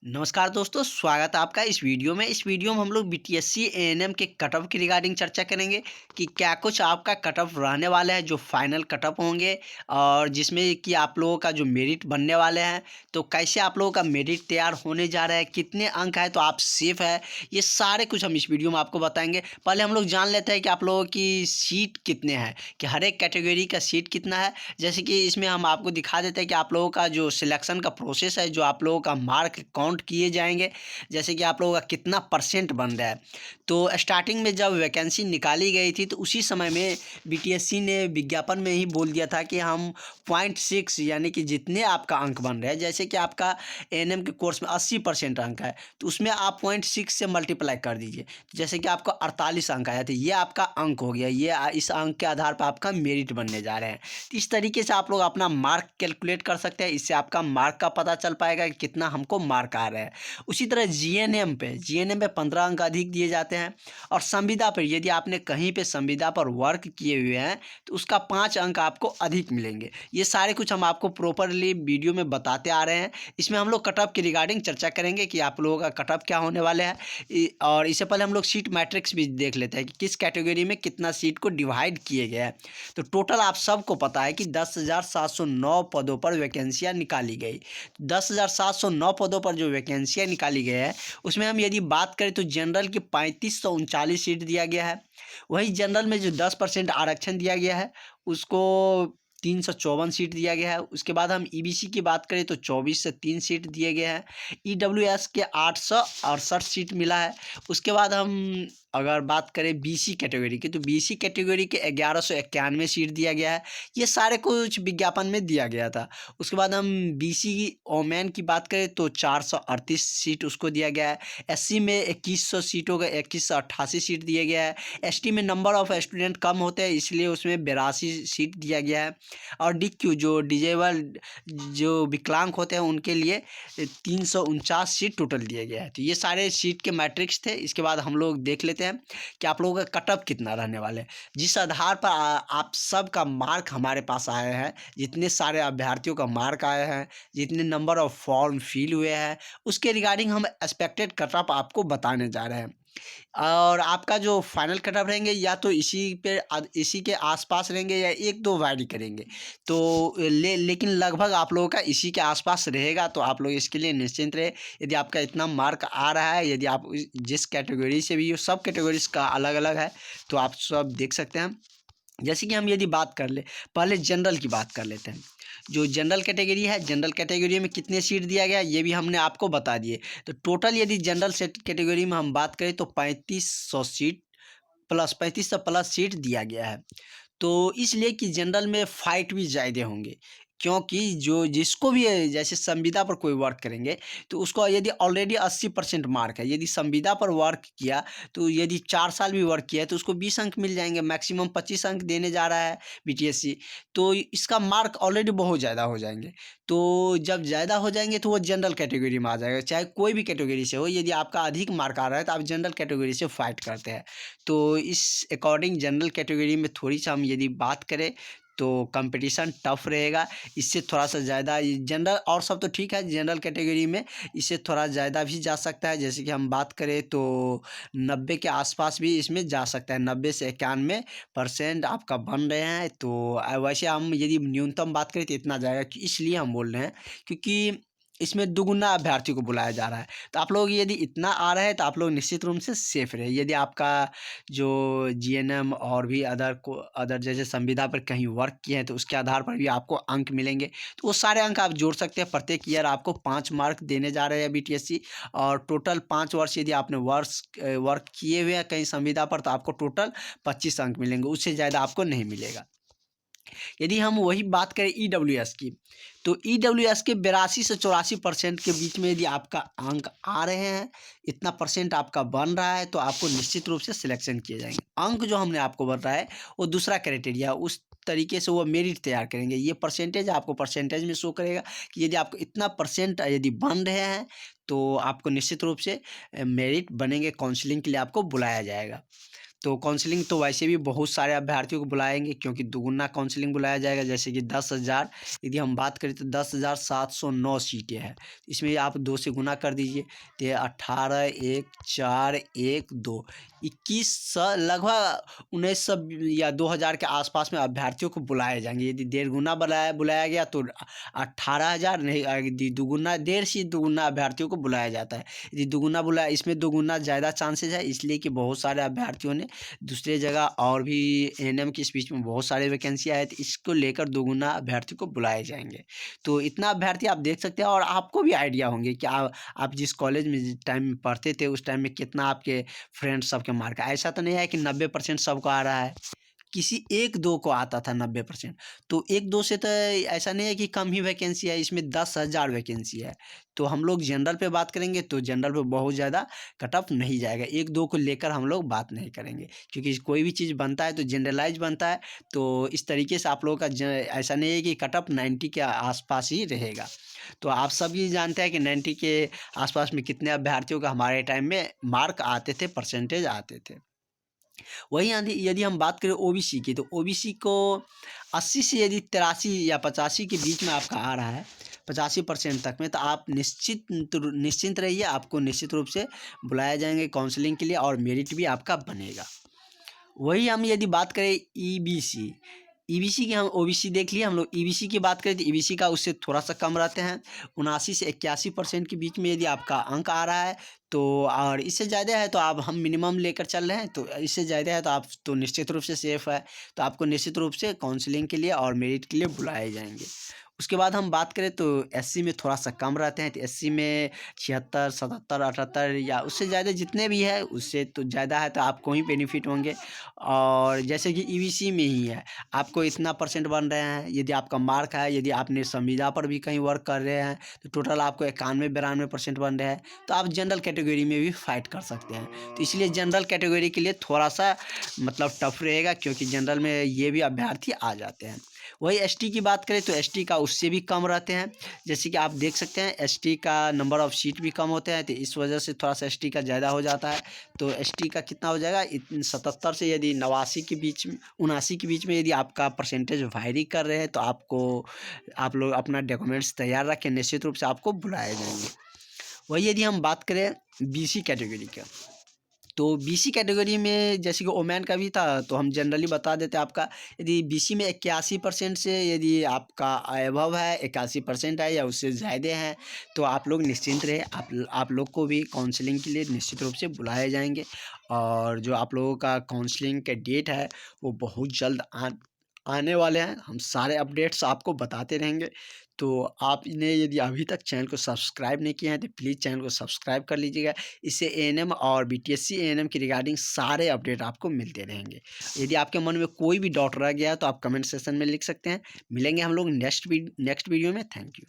नमस्कार दोस्तों, स्वागत है आपका इस वीडियो में। इस वीडियो में हम लोग बीटीएससी एएनएम के कट ऑफ की रिगार्डिंग चर्चा करेंगे कि क्या कुछ आपका कट ऑफ रहने वाला है, जो फाइनल कट ऑफ होंगे और जिसमें कि आप लोगों का जो मेरिट बनने वाले हैं, तो कैसे आप लोगों का मेरिट तैयार होने जा रहा है, कितने अंक है तो आप सेफ है, ये सारे कुछ हम इस वीडियो में आपको बताएंगे। पहले हम लोग जान लेते हैं कि आप लोगों की सीट कितने हैं, कि हर एक कैटेगरी का सीट कितना है। जैसे कि इसमें हम आपको दिखा देते हैं कि आप लोगों का जो सिलेक्शन का प्रोसेस है, जो आप लोगों का मार्क काउंट किए जाएंगे, जैसे कि आप लोगों का कितना परसेंट बन रहा है। तो स्टार्टिंग में जब वैकेंसी निकाली गई थी तो उसी समय में बीटीएससी ने विज्ञापन में ही बोल दिया था कि हम 0.6 यानी कि जितने आपका अंक बन रहे हैं, जैसे कि आपका एएनएम के कोर्स में 80% अंक है तो उसमें आप 0.6 से मल्टीप्लाई कर दीजिए, जैसे कि आपको 48 अंक आया था, ये आपका अंक हो गया। ये इस अंक के आधार पर आपका मेरिट बनने जा रहे हैं। तो इस तरीके से आप लोग अपना मार्क कैलकुलेट कर सकते हैं। इससे आपका मार्क का पता चल पाएगा कि कितना हमको मार्क आ रहा है। उसी तरह जीएनएम पे 15 अंक अधिक दिए जाते हैं। और संविदा पर यदि आपने कहीं पे संविदा पर वर्क किए हुए हैं तो उसका 5 अंक आपको अधिक मिलेंगे। ये सारे कुछ हम आपको प्रॉपरली वीडियो में बताते आ रहे हैं। इसमें हम लोग कट ऑफ की रिगार्डिंग चर्चा करेंगे कि आप लोगों का कट ऑफ क्या होने वाले हैं। और इससे पहले हम लोग सीट मैट्रिक्स भी देख लेते हैं कि किस कैटेगरी में कितना सीट को डिवाइड किए गया है। तो टोटल आप सबको पता है कि 10,709 पदों पर वैकेंसियाँ निकाली गई। 10,709 पदों पर जो वैकेंसियाँ निकाली गई है उसमें हम यदि बात करें तो जनरल की 3539 सीट दिया गया है। वहीं जनरल में जो 10% आरक्षण दिया गया है उसको 354 सीट दिया गया है। उसके बाद हम ईबीसी की बात करें तो 24 से 3 सीट दिए गए हैं। ईडब्ल्यूएस के 868 सीट मिला है। उसके बाद हम अगर बात करें बीसी कैटेगरी की तो बीसी कैटेगरी के 1191 सीट दिया गया है। ये सारे कुछ विज्ञापन में दिया गया था। उसके बाद हम बीसी ओमेन की बात करें तो 438 सीट उसको दिया गया है। एससी में 2100 सीटों का 2188 सीट दिया गया है। एसटी में नंबर ऑफ स्टूडेंट कम होते हैं इसलिए उसमें 82 सीट दिया गया है। और डीक्यू जो डिजेबल जो विकलांग होते हैं उनके लिए 349 सीट टोटल दिया गया है। तो ये सारे सीट के मैट्रिक्स थे। इसके बाद हम लोग देख लेते हैं कि आप लोगों का कट ऑफ कितना रहने वाले हैं। जिस आधार पर आप सब का मार्क हमारे पास आए हैं, जितने सारे अभ्यर्थियों का मार्क आए हैं, जितने नंबर ऑफ फॉर्म फिल हुए हैं, उसके रिगार्डिंग हम एक्सपेक्टेड कट ऑफ आपको बताने जा रहे हैं। और आपका जो फाइनल कट ऑफ रहेंगे या तो इसी के आसपास रहेंगे या एक दो वारी करेंगे। तो लेकिन लगभग आप लोगों का इसी के आसपास रहेगा, तो आप लोग इसके लिए निश्चिंत रहे। यदि आपका इतना मार्क आ रहा है, यदि आप जिस कैटेगरी से भी हो, सब कैटेगरीज का अलग अलग है, तो आप सब देख सकते हैं। जैसे कि हम यदि बात कर ले, पहले जनरल की बात कर लेते हैं। जो जनरल कैटेगरी है, जनरल कैटेगरी में कितने सीट दिया गया ये भी हमने आपको बता दिए। तो टोटल यदि जनरल सेट कैटेगरी में हम बात करें तो 3500 सीट प्लस 3500 प्लस सीट दिया गया है। तो इसलिए कि जनरल में फाइट भी ज़्यादा होंगे, क्योंकि जो जिसको भी जैसे संविदा पर कोई वर्क करेंगे तो उसको यदि ऑलरेडी 80% मार्क है, यदि संविदा पर वर्क किया तो यदि 4 साल भी वर्क किया है तो उसको 20 अंक मिल जाएंगे। मैक्सिमम 25 अंक देने जा रहा है बीटीएससी, तो इसका मार्क ऑलरेडी बहुत ज़्यादा हो जाएंगे। तो जब ज़्यादा हो जाएंगे तो वो जनरल कैटेगरी में आ जाएगा, चाहे कोई भी कैटेगरी से हो। यदि आपका अधिक मार्क आ रहा है तो आप जनरल कैटेगरी से फाइट करते हैं। तो इस अकॉर्डिंग जनरल कैटेगरी में थोड़ी सा हम यदि बात करें तो कंपटीशन टफ रहेगा। इससे थोड़ा सा ज़्यादा जनरल और सब तो ठीक है, जनरल कैटेगरी में इससे थोड़ा ज़्यादा भी जा सकता है। जैसे कि हम बात करें तो 90 के आसपास भी इसमें जा सकता है। 90 से 91% आपका बन रहे हैं। तो वैसे हम यदि न्यूनतम बात करें तो इतना जाएगा, इसलिए हम बोल रहे हैं क्योंकि इसमें दुगुना अभ्यर्थी को बुलाया जा रहा है। तो आप लोग यदि इतना आ रहा है तो आप लोग निश्चित रूप से सेफ रहे। यदि आपका जो जीएनएम और भी अदर जैसे संविदा पर कहीं वर्क किए हैं तो उसके आधार पर भी आपको अंक मिलेंगे। तो वो सारे अंक आप जोड़ सकते हैं। प्रत्येक ईयर आपको 5 मार्क देने जा रहे हैं बीटीएससी, और टोटल 5 वर्ष यदि आपने वर्क किए हुए हैं कहीं संविदा पर तो आपको टोटल 25 अंक मिलेंगे, उससे ज़्यादा आपको नहीं मिलेगा। यदि हम वही बात करें ईडब्ल्यूएस की, तो ईडब्ल्यूएस के 82 से 84% के बीच में यदि आपका अंक आ रहे हैं, इतना परसेंट आपका बन रहा है, तो आपको निश्चित रूप से सिलेक्शन किए जाएंगे। अंक जो हमने आपको बताया है वो दूसरा क्राइटेरिया, उस तरीके से वो मेरिट तैयार करेंगे। ये परसेंटेज आपको परसेंटेज में शो करेगा कि यदि आपको इतना परसेंट यदि बन रहे हैं तो आपको निश्चित रूप से मेरिट बनेंगे, काउंसलिंग के लिए आपको बुलाया जाएगा। तो काउंसलिंग तो वैसे भी बहुत सारे अभ्यर्थियों को बुलाएंगे, क्योंकि दुगुना काउंसलिंग बुलाया जाएगा। जैसे कि 10,000 यदि हम बात करें तो 10,709 सीटें हैं। इसमें आप 2 से गुना कर दीजिए तो 18 1 4 1 2 2100 लगभग 1900 या 2000 के आसपास में अभ्यर्थियों को बुलाए जाएंगे। यदि 1.5 गुना बुलाया गया तो 18,000 नहीं, यदि दुगुना 1.5 से दुगुना अभ्यर्थियों को बुलाया जाता है। यदि दुगुना बुलाया, इसमें दुगुना ज़्यादा चांसेस है, इसलिए कि बहुत सारे अभ्यर्थियों ने दूसरे जगह और भी एएनएम के इस बीच में बहुत सारे वैकेंसी आए, तो इसको लेकर दोगुना अभ्यर्थी को बुलाए जाएंगे। तो इतना अभ्यर्थी आप देख सकते हैं, और आपको भी आइडिया होंगे कि आप जिस कॉलेज में जिस टाइम में पढ़ते थे उस टाइम में कितना आपके फ्रेंड्स सबके मार्क। ऐसा तो नहीं है कि 90% सबको आ रहा है, किसी 1-2 को आता था 90%। तो 1-2 से तो ऐसा नहीं है कि कम ही वैकेंसी है, इसमें 10,000 वैकेंसी है। तो हम लोग जनरल पे बात करेंगे तो जनरल पे बहुत ज़्यादा कट ऑफ नहीं जाएगा। 1-2 को लेकर हम लोग बात नहीं करेंगे, क्योंकि कोई भी चीज़ बनता है तो जनरलाइज बनता है। तो इस तरीके से आप लोगों का ऐसा नहीं है कि कट ऑफ 90 के आसपास ही रहेगा। तो आप सब ये जानते हैं कि 90 के आसपास में कितने अभ्यर्थियों का हमारे टाइम में मार्क आते थे, परसेंटेज आते थे। वहीं यदि हम बात करें ओबीसी की, तो ओबीसी को 80 से यदि 83 या 85 के बीच में आपका आ रहा है, 85% तक में, तो आप निश्चिंत रहिए, आपको निश्चित रूप से बुलाया जाएंगे काउंसलिंग के लिए, और मेरिट भी आपका बनेगा। वही हम यदि बात करें ईबीसी, ईबीसी की हम ओबीसी देख लिए, हम लोग ईबीसी की बात करें तो ईबीसी का उससे थोड़ा सा कम रहते हैं। 79 से 81% के बीच में यदि आपका अंक आ रहा है तो, और इससे ज़्यादा है तो आप, हम मिनिमम लेकर चल रहे हैं, तो इससे ज़्यादा है तो आप तो निश्चित रूप से सेफ़ है। तो आपको निश्चित रूप से काउंसलिंग के लिए और मेरिट के लिए बुलाए जाएंगे। उसके बाद हम बात करें तो एससी में थोड़ा सा कम रहते हैं, तो एससी में 76 77 78 या उससे ज़्यादा जितने भी है, उससे तो ज़्यादा है तो आपको ही बेनिफिट होंगे। और जैसे कि ईबीसी में ही है, आपको इतना परसेंट बन रहे हैं, यदि आपका मार्क है, यदि आपने संविदा पर भी कहीं वर्क कर रहे हैं तो टोटल आपको 91-92% बन रहे हैं, तो आप जनरल कैटेगरी में भी फाइट कर सकते हैं। तो इसलिए जनरल कैटेगरी के लिए थोड़ा सा मतलब टफ रहेगा, क्योंकि जनरल में ये भी अभ्यर्थी आ जाते हैं। वही एसटी की बात करें तो एसटी का उससे भी कम रहते हैं। जैसे कि आप देख सकते हैं एसटी का नंबर ऑफ़ सीट भी कम होते हैं, तो इस वजह से थोड़ा सा एसटी का ज़्यादा हो जाता है। तो एसटी का कितना हो जाएगा, 77 से यदि 89 के बीच में, 79 के बीच में यदि आपका परसेंटेज वायरी कर रहे हैं, तो आप लोग अपना डॉक्यूमेंट्स तैयार रखें, निश्चित रूप से आपको बुलाए जाएंगे। वही यदि हम बात करें बीसी कैटेगरी का, तो बीसी कैटेगरी में जैसे कि ओमेन का भी था, तो हम जनरली बता देते हैं आपका, यदि बीसी में 81% से यदि आपका अबव है, 81% है या उससे ज़्यादा है, तो आप लोग निश्चिंत रहे, आप लोग को भी काउंसलिंग के लिए निश्चित रूप से बुलाए जाएंगे। और जो आप लोगों का काउंसलिंग का डेट है वो बहुत जल्द आने वाले हैं। हम सारे अपडेट्स आपको बताते रहेंगे। तो आपने यदि अभी तक चैनल को सब्सक्राइब नहीं किया है तो प्लीज़ चैनल को सब्सक्राइब कर लीजिएगा। इससे एएनएम और बीटीएससी एएनएम की रिगार्डिंग सारे अपडेट आपको मिलते रहेंगे। यदि आपके मन में कोई भी डाउट रह गया है तो आप कमेंट सेक्शन में लिख सकते हैं। मिलेंगे हम लोग नेक्स्ट वीडियो में। Thank you.